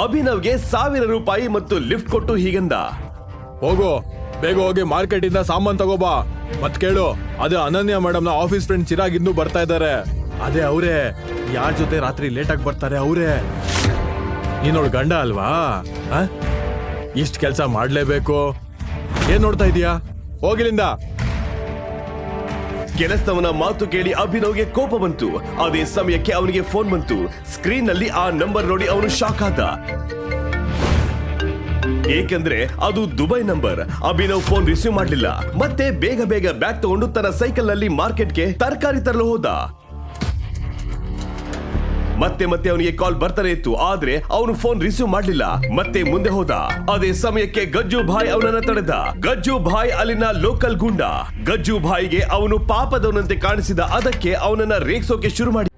ಅಭಿನವ್ಗೆ 1000 ರೂಪಾಯಿ ಮತ್ತು ಲಿಫ್ಟ್ ಕೊಟ್ಟು ಹೀಗಂದ. ಹೋಗು, ಬೇಗ ಹೋಗಿ ಮಾರ್ಕೆಟ್ ಇಂದ ಸಾಮಾನ್ ತಗೋಬಾ. ಮತ್ ಕೇಳು, ಅದೇ ಅನನ್ಯ ಮೇಡಮ್ ನ ಆಫೀಸ್ ಫ್ರೆಂಡ್ ಚಿರಾಗ್ ಇನ್ನೂ ಬರ್ತಾ ಇದ್ದಾರೆ. ಅದೇ ಅವರೇ, ಯಾರ ಜೊತೆ ರಾತ್ರಿ ಲೇಟ್ ಆಗಿ ಬರ್ತಾರೆ ಅವರೇ. ನೀನೋಳ್ ಗಂಡ ಅಲ್ವಾ? ಇಷ್ಟ ಕೆಲ್ಸ ಮಾಡ್ಲೇಬೇಕು. ಏನ್ ನೋಡ್ತಾ ಇದೀಯಾ? ಹೋಗಿಲಿಂದ. ಕೆಲಸದವನ ಮಾತು ಕೇಳಿ ಅಭಿನವ್ಗೆ ಕೋಪ ಬಂತು. ಅದೇ ಸಮಯಕ್ಕೆ ಅವನಿಗೆ ಫೋನ್ ಬಂತು. ಸ್ಕ್ರೀನ್ ನಲ್ಲಿ ಆ ನಂಬರ್ ನೋಡಿ ಅವನು ಶಾಕ್ ಆದ, ಏಕೆಂದ್ರೆ ಅದು Dubai number. Abhinav phone receive ಮಾಡ್ಲಿಲ್ಲ. ಮತ್ತೆ ಬೇಗ ಬೇಗ ಬ್ಯಾಗ್ ತಗೊಂಡು ತನ್ನ ಸೈಕಲ್ ನಲ್ಲಿ ಮಾರ್ಕೆಟ್ಗೆ ತರಕಾರಿ ತರಲು ಹೋದ. ಮತ್ತೆ ಮತ್ತೆ ಅವನಿಗೆ ಕಾಲ್ ಬರ್ತಾನೆ ಇತ್ತು, ಆದ್ರೆ ಅವನು ಫೋನ್ ರಿಸೀವ್ ಮಾಡ್ಲಿಲ್ಲ. ಮತ್ತೆ ಮುಂದೆ ಹೋದ. ಅದೇ ಸಮಯಕ್ಕೆ ಗಜ್ಜು ಭಾಯ್ ಅವನನ್ನ ತಡೆದ. ಗಜ್ಜು ಭಾಯ್ ಅಲ್ಲಿನ ಲೋಕಲ್ ಗುಂಡ. ಗಜ್ಜು ಭಾಯ್ಗೆ ಅವನು ಪಾಪದವನಂತೆ ಕಾಣಿಸಿದ. ಅದಕ್ಕೆ ಅವನನ್ನ ರೇಗ್ಸೋಕೆ ಶುರು ಮಾಡಿ